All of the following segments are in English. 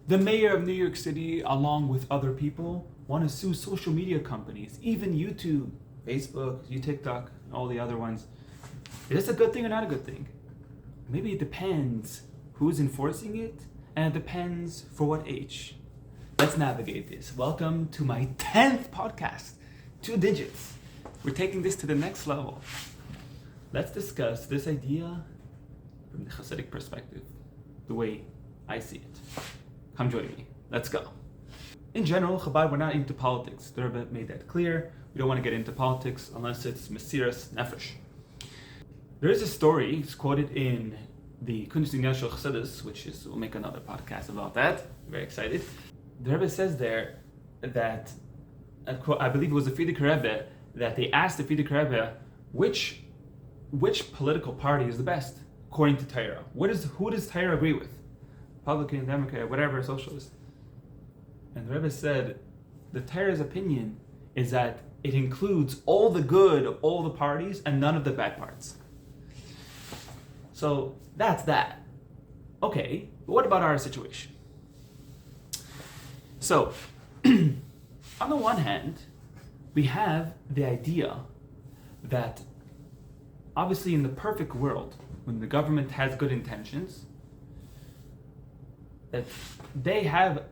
The mayor of New York City, along with other people, want to sue social media companies, even YouTube, Facebook, TikTok, all the other ones. Is this a good thing or not a good thing? Maybe it depends who's enforcing it, and it depends for what age. Let's navigate this. Welcome to my 10th podcast. 2 digits. We're taking this to the next level. Let's discuss this idea from the Chassidic perspective, the way I see it. Come join me. Let's go. In general, Chabad, we're not into politics. The Rebbe made that clear. We don't want to get into politics unless it's Shmiras Nefesh. There is a story, it's quoted in the Kunst Shel Chassidus, which is, we'll make another podcast about that. Very excited. The Rebbe says there that, I believe it was the Frierdiker Rebbe, that they asked the Frierdiker Rebbe which political party is the best according to Torah. Who does Torah agree with? Republican, Democrat, whatever, socialist. And the Rebbe said the Torah's opinion is that it includes all the good of all the parties and none of the bad parts. So that's that. Okay, but what about our situation? So, on the one hand, we have the idea that obviously in the perfect world, when the government has good intentions, that they have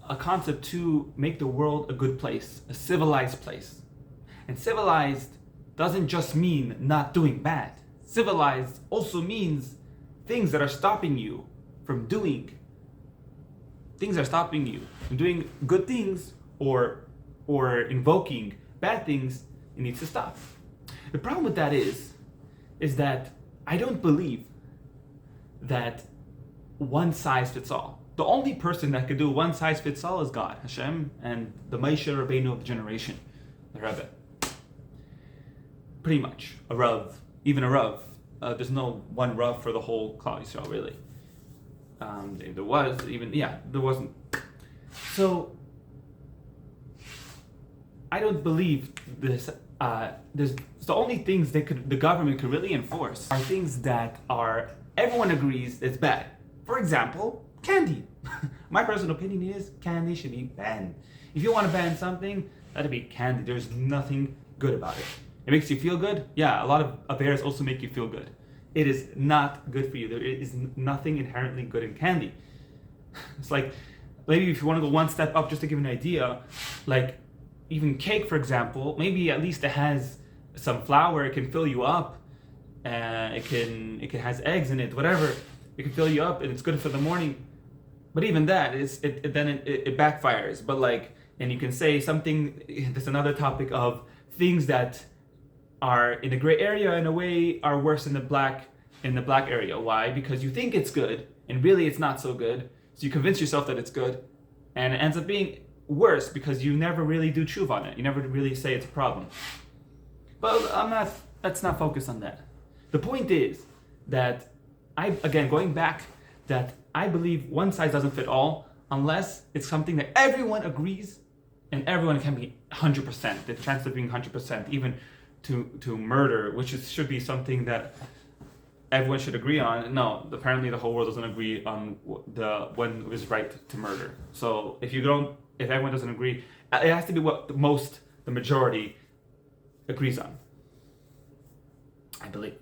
a concept to make the world a good place, a civilized place. And civilized doesn't just mean not doing bad. Civilized also means things that are stopping you from doing. Things are stopping you from doing good things or invoking bad things. It needs to stop. The problem with that is that I don't believe that one size fits all. The only person that could do one size fits all is God, Hashem, and the Moshe Rabbeinu of the generation, the Rebbe. Pretty much. A Rav. Even a Rav. There's no one Rav for the whole Klal Yisrael, really. There wasn't. So, I don't believe this. The only things the government could really enforce are things that everyone agrees it's bad. For example, candy. My personal opinion is candy should be banned. If you want to ban something, let it be candy. There's nothing good about it. It makes you feel good. Yeah, a lot of affairs also make you feel good. It is not good for you. There is nothing inherently good in candy. It's like, maybe if you want to go one step up, just to give you an idea, like even cake, for example, maybe at least it has some flour, it can fill you up, it has eggs in it, whatever. It can fill you up and it's good for the morning. But even that, it backfires. But and you can say something, there's another topic of things that are in the gray area in a way are worse in the black area. Why? Because you think it's good and really it's not so good. So you convince yourself that it's good, and it ends up being worse because you never really do tshuva on it. You never really say it's a problem. But let's not focus on that. The point is that going back, that I believe one size doesn't fit all unless it's something that everyone agrees and everyone can be 100%. The chance of being 100%, even to murder, which should be something that everyone should agree on. No, apparently the whole world doesn't agree on when it is right to murder. So if everyone doesn't agree, it has to be what the majority agrees on, I believe.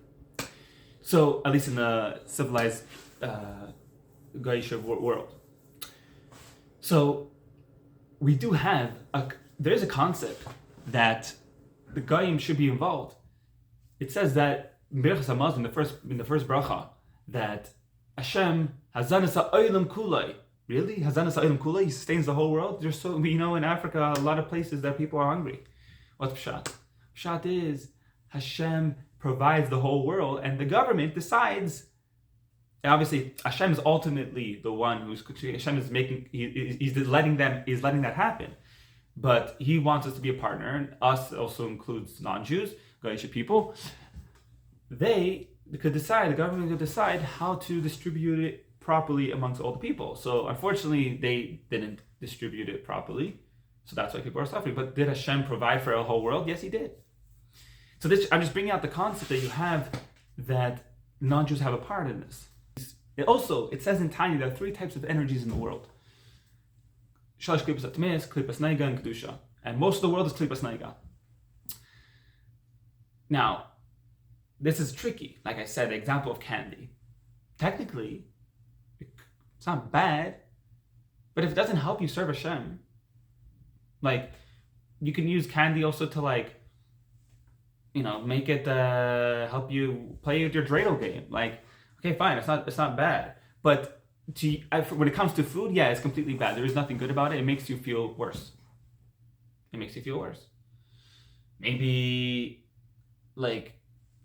So at least in the civilized goyish world. So we do have there's a concept that the goyim should be involved. It says that in the first bracha, that Hashem hazanas ha'olam kulai. Really? Hazanas ha'olam kulai? He sustains the whole world? In Africa, a lot of places that people are hungry. What's pshat? Pshat is Hashem provides the whole world, and the government decides. Obviously, Hashem is ultimately the one Hashem is making. He's letting that happen. But he wants us to be a partner, and us also includes non-Jews, Goyish people. The government could decide how to distribute it properly amongst all the people. So unfortunately, they didn't distribute it properly. So that's why people are suffering. But did Hashem provide for a whole world? Yes, he did. So I'm just bringing out the concept that you have that non-Jews have a part in this. It says in Tanya there are 3 types of energies in the world. Shalish klipas atmis, klipas neiga, and kedusha. And most of the world is klipas neiga. Now, this is tricky. Like I said, the example of candy. Technically, it's not bad, but if it doesn't help you serve Hashem, like, you can use candy also to, like, make it help you play with your dreidel game. Like, okay, fine, it's not bad. But when it comes to food, yeah, it's completely bad. There is nothing good about it. It makes you feel worse. Maybe,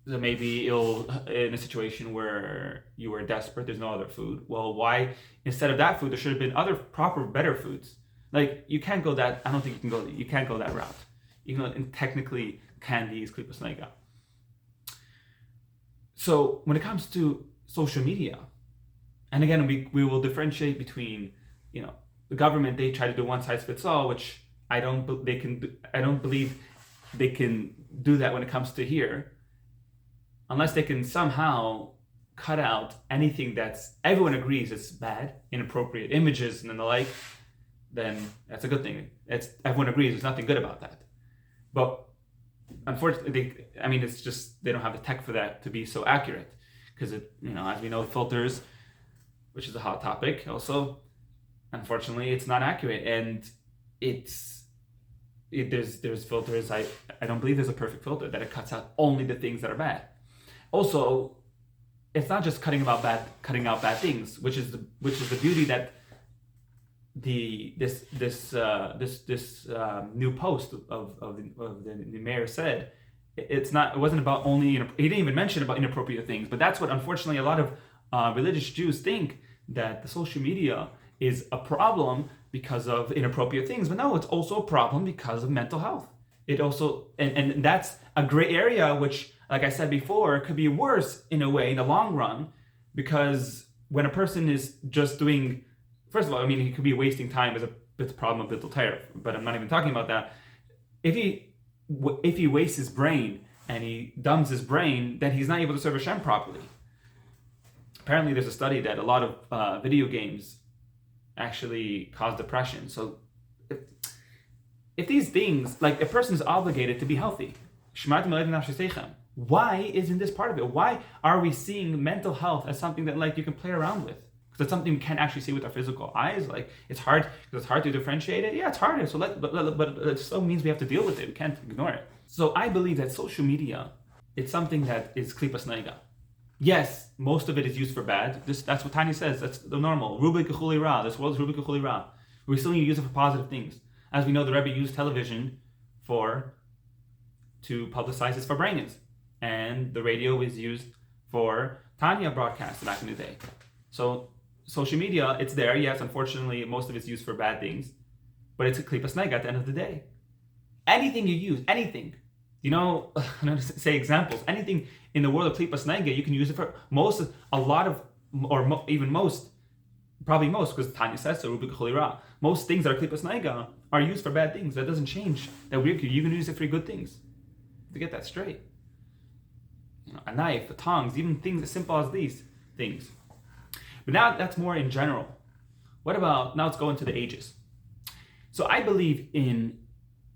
maybe it'll, in a situation where you were desperate, there's no other food. Well, why, instead of that food, there should have been other proper, better foods. Like, you can't go that, I don't think you can't go that route. Even though technically candy is klipas neiga. So when it comes to social media, and again, we will differentiate between, the government, they try to do one size fits all, which I don't believe they can do that when it comes to here, unless they can somehow cut out anything that's everyone agrees it's bad, inappropriate images and the like. Then that's a good thing. Everyone agrees there's nothing good about that. But unfortunately, it's just they don't have the tech for that to be so accurate, because as we know, filters, which is a hot topic, also, unfortunately, it's not accurate, and there's filters. I don't believe there's a perfect filter that it cuts out only the things that are bad. Also, it's not just cutting out bad things, which is the beauty that this new post of the mayor said. It wasn't about only, he didn't even mention about inappropriate things, but that's what unfortunately a lot of religious Jews think, that the social media is a problem because of inappropriate things. But no, it's also a problem because of mental health. It also, and that's a gray area, which, like I said before, could be worse in a way in the long run, because when a person is just doing, first of all, he could be wasting time as it's a problem of bittul Torah, but I'm not even talking about that. If he wastes his brain and he dumbs his brain, then he's not able to serve Hashem properly. Apparently, there's a study that a lot of video games actually cause depression. So if these things, like, a person is obligated to be healthy, why isn't this part of it? Why are we seeing mental health as something that, like, you can play around with? Because it's something we can't actually see with our physical eyes. Like, it's hard to differentiate it. Yeah, it's harder. So but it still means we have to deal with it. We can't ignore it. So I believe that social media, it's something that is klipas neiga. Yes, most of it is used for bad. That's what Tanya says. That's the normal. Rubi kechuli ra. This world is rubi kechuli ra. We still need to use it for positive things. As we know, the Rebbe used television to publicize his farbrengens, and the radio is used for Tanya broadcasts back in the day. So social media, it's there. Yes, unfortunately, most of it's used for bad things, but it's a klipas neiga at the end of the day. Anything you use, anything. I'm going to say examples. Anything in the world of klipas neiga, you can use it for probably most, because Tanya says so, Rubi kechuli ra. Most things that are klipas neiga are used for bad things. That doesn't change that you can use it for good things. To get that straight. A knife, the tongs, even things as simple as these things. But now that's more in general. What about, now let's go into the ages. So I believe in,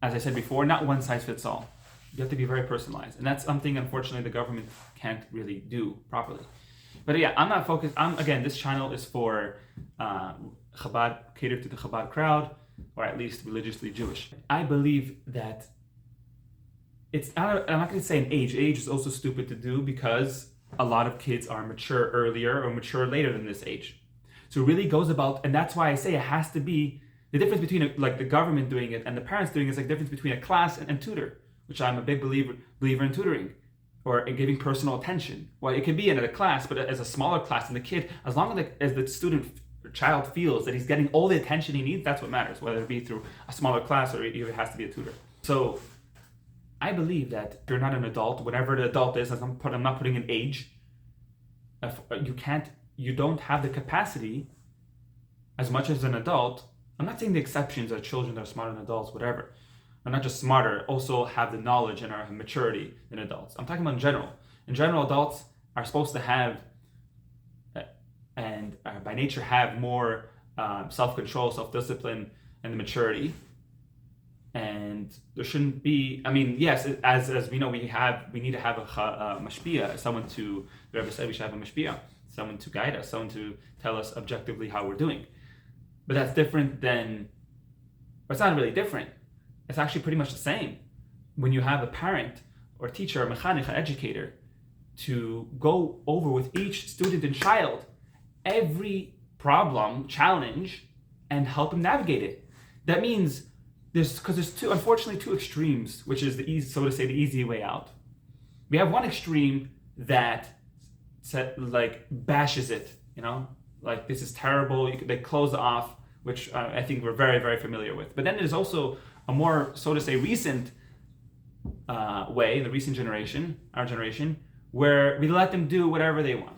as I said before, not one size fits all. You have to be very personalized. And that's something, unfortunately, the government can't really do properly. But yeah, I'm not focused. Again, this channel is for Chabad, catered to the Chabad crowd, or at least religiously Jewish. I believe that I'm not going to say an age. Age is also stupid to do, because a lot of kids are mature earlier or mature later than this age. So it really goes about, and that's why I say it has to be, the difference between the government doing it and the parents doing it is like the difference between a class and tutor, which I'm a big believer in tutoring, or in giving personal attention. Well, it can be in a class, but as a smaller class, and the kid, as long as the student or child feels that he's getting all the attention he needs, that's what matters, whether it be through a smaller class or it has to be a tutor. So I believe that if you're not an adult, whatever the adult is, I'm not putting an age, you don't have the capacity as much as an adult. I'm not saying the exceptions are children that are smarter than adults, whatever. Are not just smarter, also have the knowledge and are maturity than adults. I'm talking about in general. In general, adults are supposed to have, and by nature have more self-control, self-discipline, and the maturity. And there shouldn't be, I mean, yes, as we know, we need to have a mashpia, someone to, the Rebbe said we should have a mashpia, someone to guide us, someone to tell us objectively how we're doing. But that's different than, or it's not really different. It's actually pretty much the same. When you have a parent or teacher, or mechanech, educator, to go over with each student and child every problem, challenge, and help them navigate it. That means there's unfortunately two extremes, which is the easy, so to say, the easy way out. We have one extreme that bashes it, like this is terrible. They close off, which I think we're very, very familiar with. But then there's also a more, so to say, recent way, the recent generation, our generation, where we let them do whatever they want.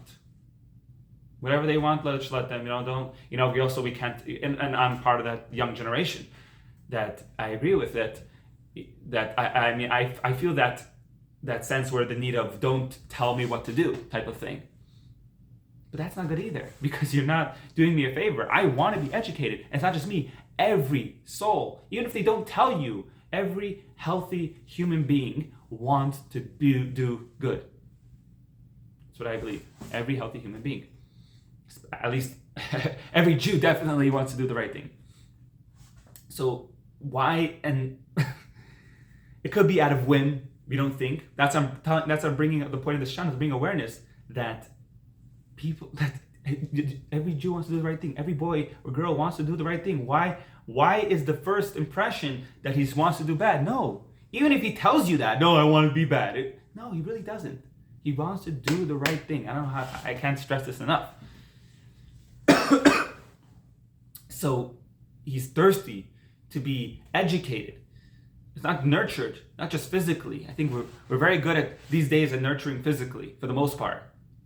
Whatever they want, let's let them, we can't, and I'm part of that young generation that I agree with it, that I feel that sense where the need of don't tell me what to do type of thing. But that's not good either, because you're not doing me a favor. I want to be educated. And it's not just me, every soul, even if they don't tell you, every healthy human being wants to do good. That's what I believe. Every healthy human being. At least every Jew definitely wants to do the right thing. So why, and it could be out of whim, we don't think. That's I'm bringing up the point of this channel, to bring awareness that every Jew wants to do the right thing. Every boy or girl wants to do the right thing. Why is the first impression that he wants to do bad? No. Even if he tells you that, no, I want to be bad. No, he really doesn't. He wants to do the right thing. I can't stress this enough. So he's thirsty to be educated. It's not nurtured, not just physically. I think we're very good at these days at nurturing physically for the most part.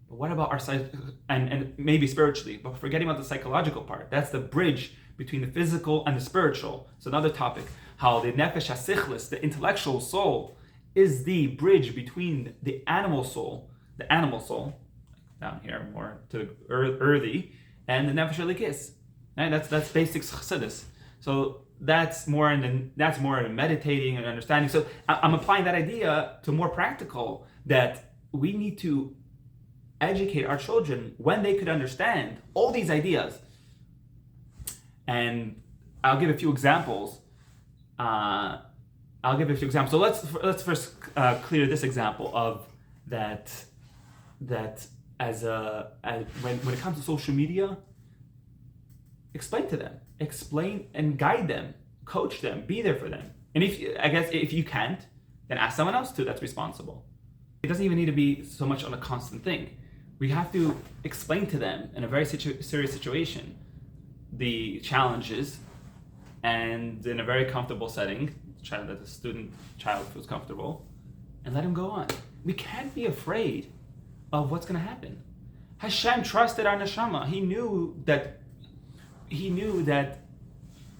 But what about our side, and maybe spiritually, but forgetting about the psychological part? That's the bridge between the physical and the spiritual. It's another topic, how the nefesh hasichlis, the intellectual soul, is the bridge between the animal soul, down here more to the earthy, and the nefesh elikis. Right? That's basic Chassidus. So that's more in meditating and understanding. So I'm applying that idea to more practical, that we need to educate our children when they could understand all these ideas. And I'll give a few examples. So let's first clear this example of that as when it comes to social media, explain to them, explain and guide them, coach them, be there for them. And if you can't, then ask someone else to that's responsible. It doesn't even need to be so much on a constant thing. We have to explain to them in a very serious situation the challenges, and in a very comfortable setting, that the child feels comfortable, and let him go on. We can't be afraid of what's going to happen. Hashem trusted our neshama. He knew that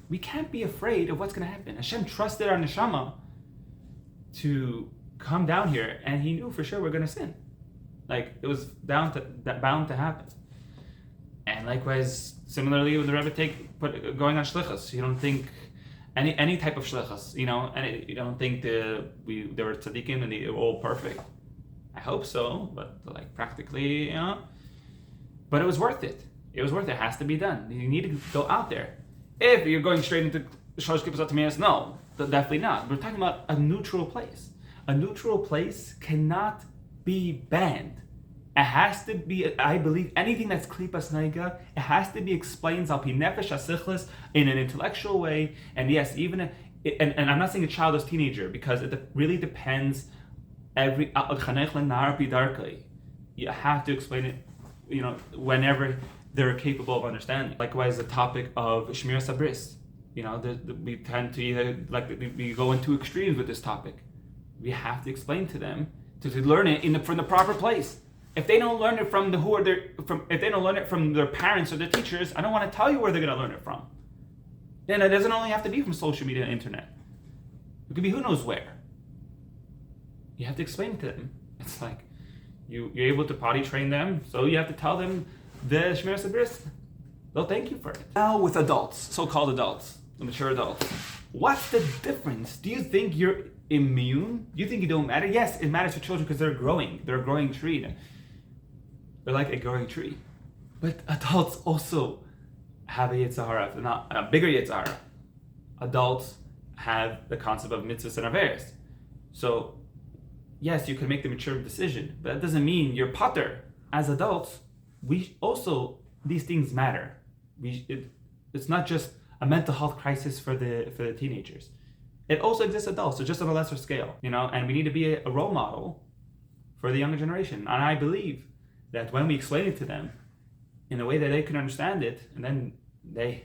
we can't be afraid of what's going to happen. Hashem trusted our neshama to come down here, and he knew for sure we're going to sin. Like, it was bound to happen. And likewise, similarly, with the Rebbe going on shlichus, you don't think any type of shlichus, and you don't think there were tzaddikim and they were all perfect. I hope so, but practically, But it was worth it. It was worth it. It has to be done. You need to go out there. If you're going straight into Shalosh Kippos Atamias, no, definitely not. We're talking about a neutral place. A neutral place cannot be banned. It has to be, I believe, anything that's klipas naiga, it has to be explained al pi nefesh hasichlis in an intellectual way. And yes, and I'm not saying a childless teenager, because it really depends. You have to explain it, whenever they're capable of understanding. Likewise, the topic of Shmiras habris. We tend to either we go into extremes with this topic. We have to explain to them to learn it from the proper place. If they don't learn it if they don't learn it from their parents or their teachers, I don't want to tell you where they're going to learn it from. And it doesn't only have to be from social media and internet. It could be who knows where. You have to explain to them. It's like you're able to potty train them, so you have to tell them the Shmiras habris. They'll thank you for it. Now with adults, so-called adults, mature adults. What's the difference? Do you think you're immune? Do you think you don't matter? Yes, it matters for children because they're growing. They're a growing tree. They're like a growing tree. But adults also have a Yetzer Hara, not a bigger Yetzer Hara. Adults have the concept of mitzvahs and averos. So, yes, you can make the mature decision, but that doesn't mean you're pater. As adults, these things matter. It's not just a mental health crisis for the teenagers. It also exists adults, so just on a lesser scale, and we need to be a role model for the younger generation. And I believe that when we explain it to them in a way that they can understand it, and then they,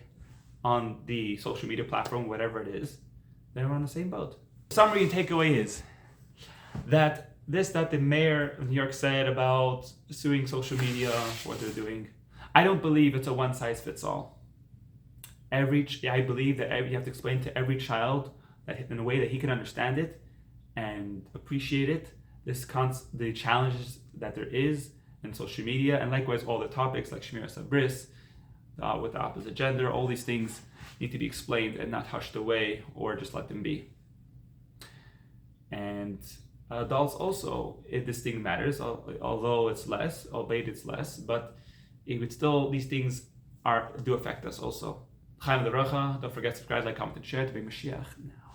on the social media platform, whatever it is, they're on the same boat. Summary and takeaway is that the mayor of New York said about suing social media for what they're doing, I don't believe it's a one-size-fits-all. I believe that you have to explain to every child that in a way that he can understand it and appreciate it, the challenges that there is in social media, and likewise all the topics like Shmiras, habris, with the opposite gender, all these things need to be explained and not hushed away or just let them be. And adults also, this thing matters, although it's less, albeit it's less, but these things do affect us also. Chaim the Racha, don't forget to subscribe, like, comment, and share to bring Mashiach now.